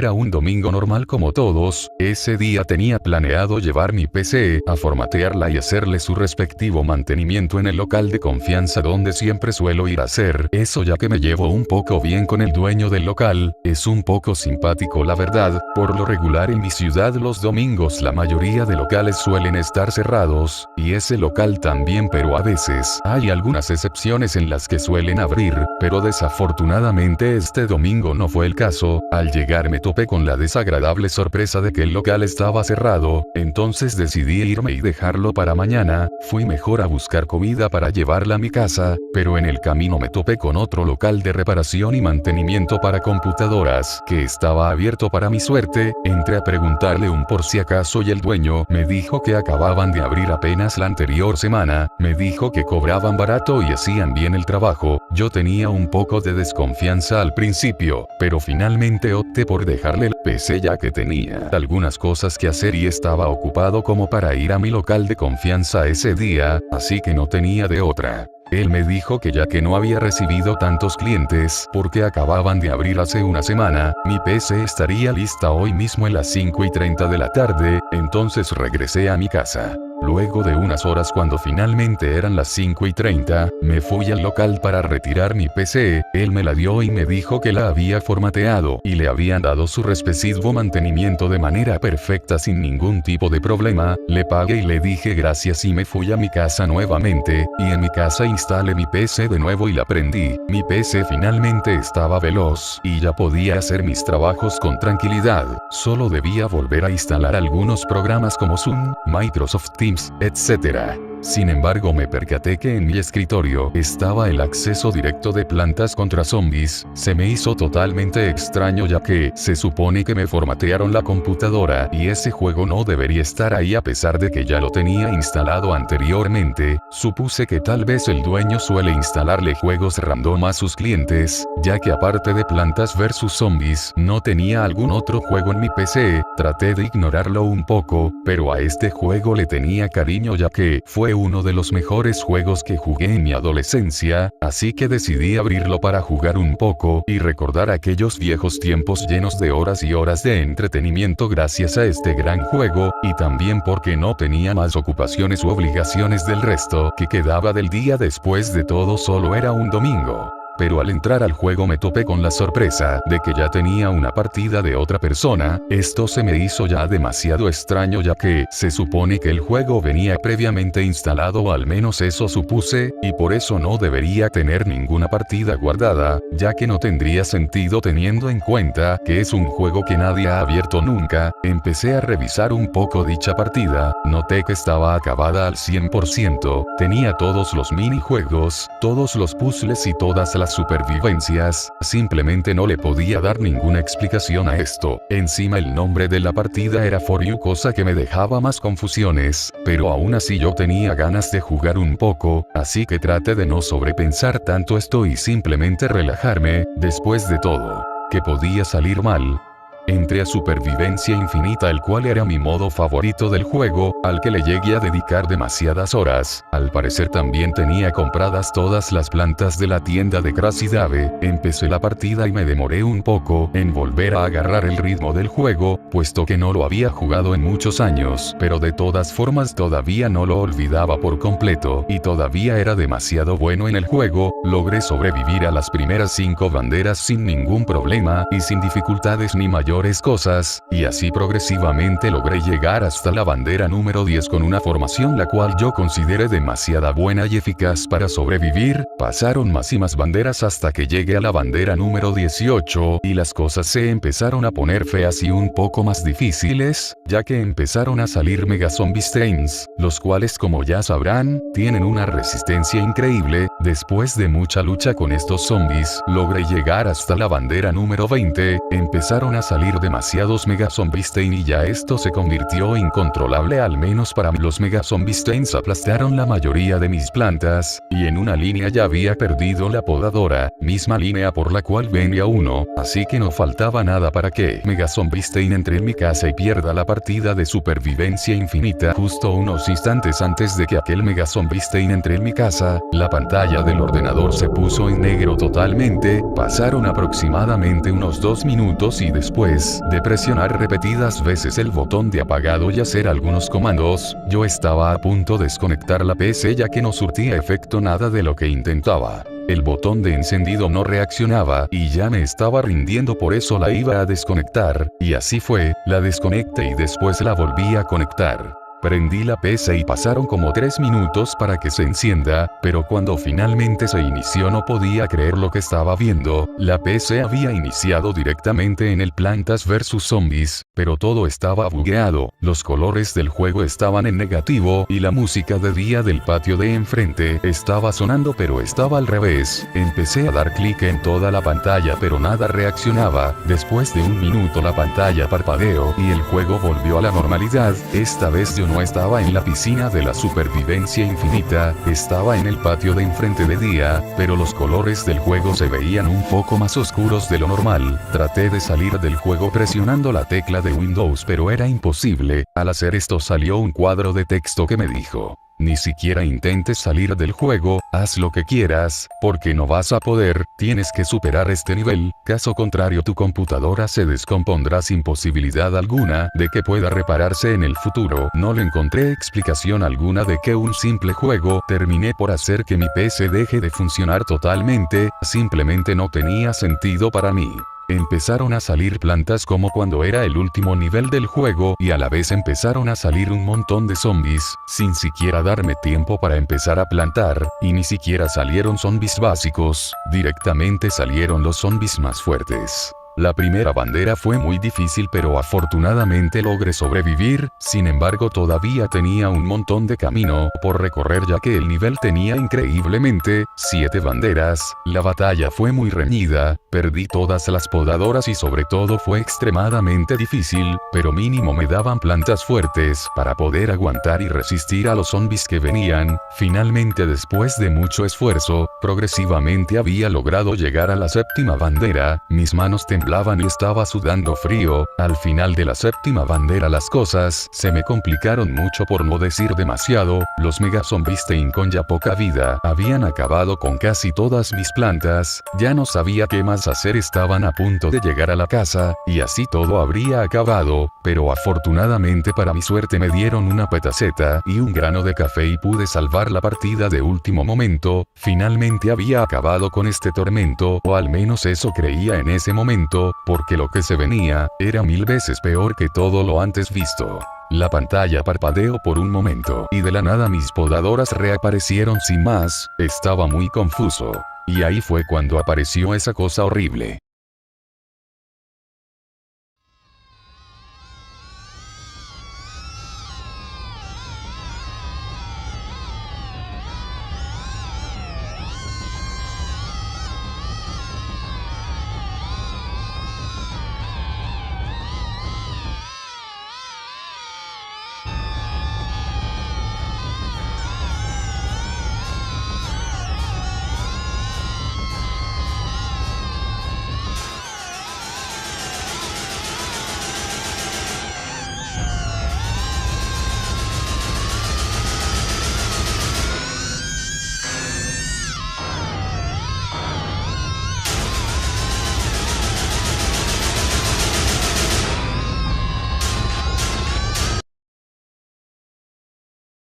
Era un domingo normal como todos. Ese día tenía planeado llevar mi PC a formatearla y hacerle su respectivo mantenimiento en el local de confianza donde siempre suelo ir a hacer eso, ya que me llevo un poco bien con el dueño del local. Es un poco simpático, la verdad. Por lo regular en mi ciudad los domingos la mayoría de locales suelen estar cerrados, y ese local también, pero a veces hay algunas excepciones en las que suelen abrir, pero desafortunadamente este domingo no fue el caso. Al llegar me topé con la desagradable sorpresa de que el local estaba cerrado, entonces decidí irme y dejarlo para mañana. Fui mejor a buscar comida para llevarla a mi casa, pero en el camino me topé con otro local de reparación y mantenimiento para computadoras, que estaba abierto. Para mi suerte, entré a preguntarle un por si acaso y el dueño me dijo que acababan de abrir apenas la anterior semana. Me dijo que cobraban barato y hacían bien el trabajo. Yo tenía un poco de desconfianza al principio, pero finalmente opté por dejarle el PC ya que tenía algunas cosas que hacer y estaba ocupado como para ir a mi local de confianza ese día, así que no tenía de otra. Él me dijo que ya que no había recibido tantos clientes porque acababan de abrir hace una semana, mi PC estaría lista hoy mismo a las 5:30 de la tarde, entonces regresé a mi casa. Luego de unas horas, cuando finalmente eran las 5:30, me fui al local para retirar mi PC. Él me la dio y me dijo que la había formateado y le habían dado su respectivo mantenimiento de manera perfecta sin ningún tipo de problema. Le pagué y le dije gracias y me fui a mi casa nuevamente, y en mi casa instalé mi PC de nuevo y la prendí. Mi PC finalmente estaba veloz y ya podía hacer mis trabajos con tranquilidad. Solo debía volver a instalar algunos programas como Zoom, Microsoft Teams, etc. Sin embargo, me percaté que en mi escritorio estaba el acceso directo de Plantas contra Zombies. Se me hizo totalmente extraño ya que se supone que me formatearon la computadora y ese juego no debería estar ahí a pesar de que ya lo tenía instalado anteriormente. Supuse que tal vez el dueño suele instalarle juegos random a sus clientes, ya que aparte de Plantas vs Zombies no tenía algún otro juego en mi PC. Traté de ignorarlo un poco, pero a este juego le tenía cariño ya que fue uno de los mejores juegos que jugué en mi adolescencia, así que decidí abrirlo para jugar un poco y recordar aquellos viejos tiempos llenos de horas y horas de entretenimiento gracias a este gran juego, y también porque no tenía más ocupaciones u obligaciones del resto que quedaba del día. Después de todo, solo era un domingo. Pero al entrar al juego me topé con la sorpresa de que ya tenía una partida de otra persona. Esto se me hizo ya demasiado extraño ya que se supone que el juego venía previamente instalado, o al menos eso supuse, y por eso no debería tener ninguna partida guardada, ya que no tendría sentido teniendo en cuenta que es un juego que nadie ha abierto nunca. Empecé a revisar un poco dicha partida, noté que estaba acabada al 100%, tenía todos los minijuegos, todos los puzzles y todas las supervivencias. Simplemente no le podía dar ninguna explicación a esto. Encima el nombre de la partida era For You, cosa que me dejaba más confusiones, pero aún así yo tenía ganas de jugar un poco, así que traté de no sobrepensar tanto esto y simplemente relajarme. Después de todo, ¿qué podía salir mal? Entré a Supervivencia Infinita, el cual era mi modo favorito del juego, al que le llegué a dedicar demasiadas horas. Al parecer también tenía compradas todas las plantas de la tienda de Crazy Dave. Empecé la partida y me demoré un poco en volver a agarrar el ritmo del juego, puesto que no lo había jugado en muchos años, pero de todas formas todavía no lo olvidaba por completo, y todavía era demasiado bueno en el juego. Logré sobrevivir a las primeras 5 banderas sin ningún problema, y sin dificultades ni mayores cosas, y así progresivamente logré llegar hasta la bandera número 10 con una formación la cual yo consideré demasiado buena y eficaz para sobrevivir. Pasaron más y más banderas hasta que llegué a la bandera número 18, y las cosas se empezaron a poner feas y un poco más difíciles, ya que empezaron a salir Mega Zombie Stains, los cuales, como ya sabrán, tienen una resistencia increíble. Después de mucha lucha con estos zombies, logré llegar hasta la bandera número 20, empezaron a salir demasiados Mega Zombie Stain y ya esto se convirtió incontrolable, al menos para mí. Los Mega Zombie Stains aplastaron la mayoría de mis plantas, y en una línea ya había perdido la podadora, misma línea por la cual venía uno, así que no faltaba nada para que Mega Zombie Stain entre en mi casa y pierda la partida de Supervivencia Infinita. Justo unos instantes antes de que aquel Mega Zombie Stain entre en mi casa, la pantalla del ordenador se puso en negro totalmente. Pasaron aproximadamente unos 2 minutos y después después de presionar repetidas veces el botón de apagado y hacer algunos comandos, yo estaba a punto de desconectar la PC ya que no surtía efecto nada de lo que intentaba. El botón de encendido no reaccionaba y ya me estaba rindiendo, por eso la iba a desconectar, y así fue, la desconecté y después la volví a conectar. Prendí la PC y pasaron como 3 minutos para que se encienda, pero cuando finalmente se inició no podía creer lo que estaba viendo. La PC había iniciado directamente en el Plantas vs Zombies, pero todo estaba bugueado, los colores del juego estaban en negativo y la música de día del patio de enfrente estaba sonando pero estaba al revés. Empecé a dar clic en toda la pantalla pero nada reaccionaba. Después de un minuto la pantalla parpadeó y el juego volvió a la normalidad. Esta vez yo no estaba en la piscina de la supervivencia infinita, estaba en el patio de enfrente de día, pero los colores del juego se veían un poco más oscuros de lo normal. Traté de salir del juego presionando la tecla de Windows pero era imposible. Al hacer esto salió un cuadro de texto que me dijo: ni siquiera intentes salir del juego, haz lo que quieras, porque no vas a poder, tienes que superar este nivel, caso contrario tu computadora se descompondrá sin posibilidad alguna de que pueda repararse en el futuro. No le encontré explicación alguna de que un simple juego terminé por hacer que mi PC deje de funcionar totalmente, simplemente no tenía sentido para mí. Empezaron a salir plantas como cuando era el último nivel del juego y a la vez empezaron a salir un montón de zombies, sin siquiera darme tiempo para empezar a plantar, y ni siquiera salieron zombies básicos, directamente salieron los zombies más fuertes. La primera bandera fue muy difícil pero afortunadamente logré sobrevivir, sin embargo todavía tenía un montón de camino por recorrer ya que el nivel tenía increíblemente 7 banderas. La batalla fue muy reñida, perdí todas las podadoras y sobre todo fue extremadamente difícil, pero mínimo me daban plantas fuertes para poder aguantar y resistir a los zombies que venían. Finalmente después de mucho esfuerzo, progresivamente había logrado llegar a la 7ª bandera, mis manos temblaban y estaba sudando frío. Al final de la 7ª bandera las cosas se me complicaron mucho por no decir demasiado. Los mega zombies con ya poca vida habían acabado con casi todas mis plantas, ya no sabía qué más hacer, estaban a punto de llegar a la casa, y así todo habría acabado, pero afortunadamente para mi suerte me dieron una petaceta y un grano de café y pude salvar la partida de último momento. Finalmente había acabado con este tormento, o al menos eso creía en ese momento, porque lo que se venía era 1000 veces peor que todo lo antes visto. La pantalla parpadeó por un momento y de la nada mis podadoras reaparecieron sin más, estaba muy confuso. Y ahí fue cuando apareció esa cosa horrible.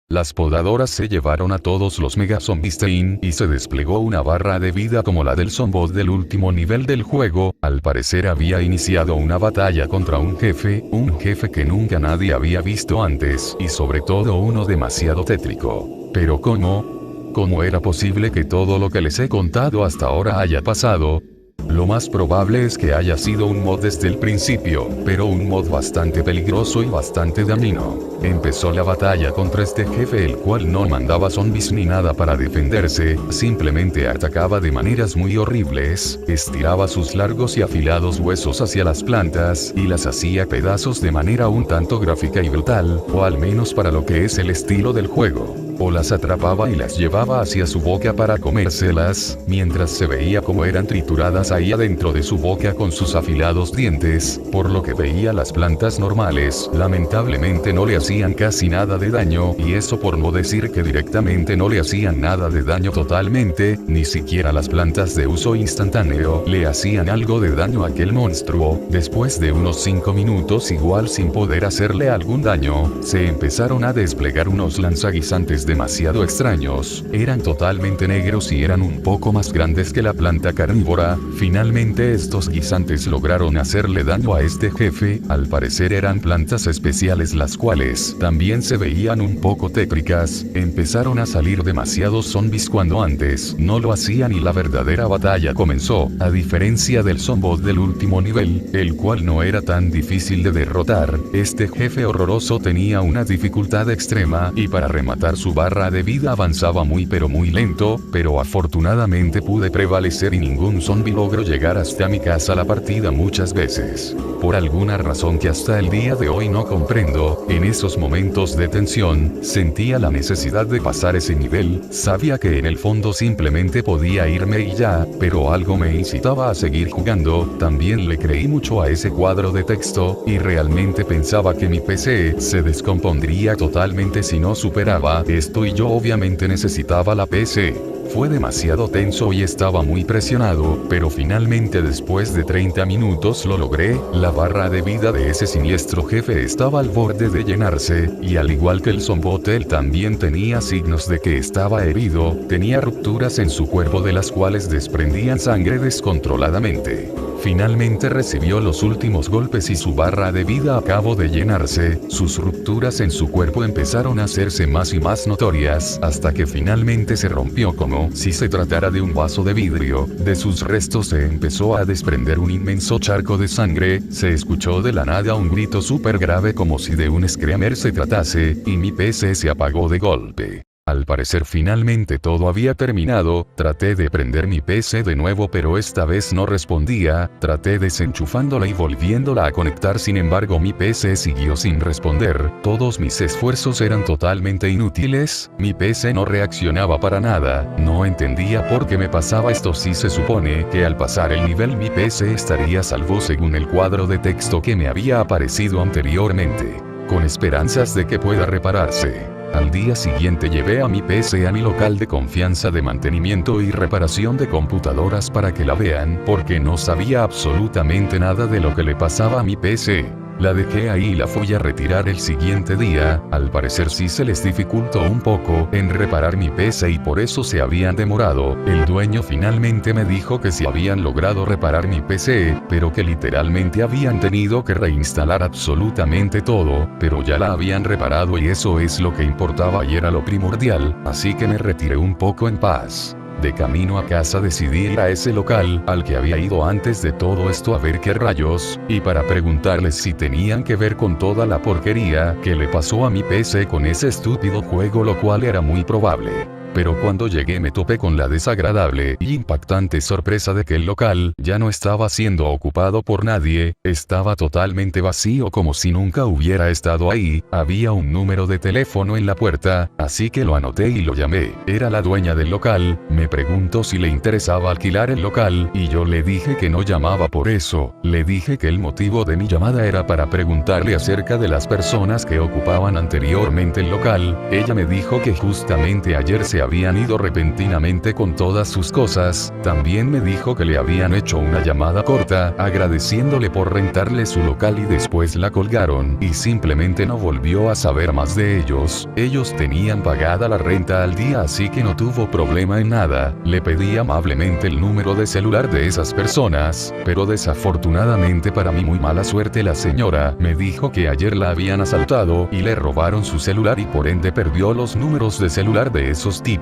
Las podadoras se llevaron a todos los mega zombies y se desplegó una barra de vida como la del zombot del último nivel del juego. Al parecer había iniciado una batalla contra un jefe que nunca nadie había visto antes y sobre todo uno demasiado tétrico. Pero ¿cómo era posible que todo lo que les he contado hasta ahora haya pasado? Lo más probable es que haya sido un mod desde el principio, pero un mod bastante peligroso y bastante dañino. Empezó la batalla contra este jefe, el cual no mandaba zombies ni nada para defenderse, simplemente atacaba de maneras muy horribles, estiraba sus largos y afilados huesos hacia las plantas y las hacía pedazos de manera un tanto gráfica y brutal, o al menos para lo que es el estilo del juego. o las atrapaba y las llevaba hacia su boca para comérselas, mientras se veía como eran trituradas ahí adentro de su boca con sus afilados dientes, por lo que veía las plantas normales, lamentablemente no le hacían casi nada de daño, y eso por no decir que directamente no le hacían nada de daño totalmente, ni siquiera las plantas de uso instantáneo le hacían algo de daño a aquel monstruo. Después de unos 5 minutos igual sin poder hacerle algún daño, se empezaron a desplegar unos lanzaguisantes demasiado extraños, eran totalmente negros y eran un poco más grandes que la planta carnívora. Finalmente estos guisantes lograron hacerle daño a este jefe, al parecer eran plantas especiales las cuales también se veían un poco tétricas, empezaron a salir demasiados zombies cuando antes no lo hacían y la verdadera batalla comenzó, a diferencia del zombot del último nivel, el cual no era tan difícil de derrotar, este jefe horroroso tenía una dificultad extrema y para rematar su barra de vida avanzaba muy lento, pero afortunadamente pude prevalecer y ningún zombie logró llegar hasta mi casa la partida muchas veces. Por alguna razón que hasta el día de hoy no comprendo, en esos momentos de tensión, sentía la necesidad de pasar ese nivel, sabía que en el fondo simplemente podía irme y ya, pero algo me incitaba a seguir jugando, también le creí mucho a ese cuadro de texto, y realmente pensaba que mi PC se descompondría totalmente si no superaba esto y yo obviamente necesitaba la PC. Fue demasiado tenso y estaba muy presionado, pero finalmente después de 30 minutos lo logré, la barra de vida de ese siniestro jefe estaba al borde de llenarse, y al igual que el zombot él también tenía signos de que estaba herido, tenía rupturas en su cuerpo de las cuales desprendían sangre descontroladamente. Finalmente recibió los últimos golpes y su barra de vida acabó de llenarse, sus rupturas en su cuerpo empezaron a hacerse más y más notorias, hasta que finalmente se rompió como si se tratara de un vaso de vidrio, de sus restos se empezó a desprender un inmenso charco de sangre, se escuchó de la nada un grito súper grave como si de un screamer se tratase, y mi PC se apagó de golpe. Al parecer finalmente todo había terminado, traté de prender mi PC de nuevo pero esta vez no respondía, traté desenchufándola y volviéndola a conectar sin embargo mi PC siguió sin responder, todos mis esfuerzos eran totalmente inútiles, mi PC no reaccionaba para nada, no entendía por qué me pasaba esto si se supone que al pasar el nivel mi PC estaría a salvo según el cuadro de texto que me había aparecido anteriormente, con esperanzas de que pueda repararse. Al día siguiente llevé a mi PC a mi local de confianza de mantenimiento y reparación de computadoras para que la vean, porque no sabía absolutamente nada de lo que le pasaba a mi PC. La dejé ahí y la fui a retirar el siguiente día, al parecer sí se les dificultó un poco en reparar mi PC y por eso se habían demorado, el dueño finalmente me dijo que sí habían logrado reparar mi PC, pero que literalmente habían tenido que reinstalar absolutamente todo, pero ya la habían reparado y eso es lo que importaba y era lo primordial, así que me retiré un poco en paz. De camino a casa decidí ir a ese local al que había ido antes de todo esto a ver qué rayos, y para preguntarles si tenían que ver con toda la porquería que le pasó a mi PC con ese estúpido juego, lo cual era muy probable. Pero cuando llegué me topé con la desagradable y impactante sorpresa de que el local ya no estaba siendo ocupado por nadie, estaba totalmente vacío como si nunca hubiera estado ahí, había un número de teléfono en la puerta, así que lo anoté y lo llamé, era la dueña del local, me preguntó si le interesaba alquilar el local, y yo le dije que no llamaba por eso, le dije que el motivo de mi llamada era para preguntarle acerca de las personas que ocupaban anteriormente el local, ella me dijo que justamente ayer se habían ido repentinamente con todas sus cosas, también me dijo que le habían hecho una llamada corta, agradeciéndole por rentarle su local y después la colgaron, y simplemente no volvió a saber más de ellos, ellos tenían pagada la renta al día así que no tuvo problema en nada, le pedí amablemente el número de celular de esas personas, pero desafortunadamente para mi muy mala suerte la señora me dijo que ayer la habían asaltado y le robaron su celular y por ende perdió los números de celular de esos tipos.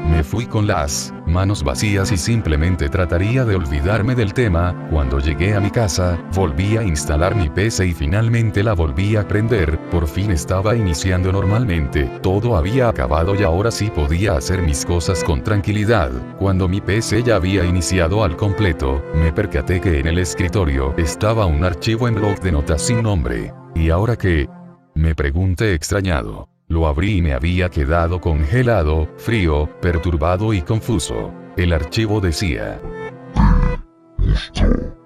Me fui con las manos vacías y simplemente trataría de olvidarme del tema. Cuando llegué a mi casa, volví a instalar mi PC y finalmente la volví a prender, por fin estaba iniciando normalmente, todo había acabado y ahora sí podía hacer mis cosas con tranquilidad. Cuando mi PC ya había iniciado al completo, me percaté que en el escritorio estaba un archivo en bloc de notas sin nombre. ¿Y ahora qué? Me pregunté extrañado. Lo abrí y me había quedado congelado, frío, perturbado y confuso. El archivo decía: Gusto.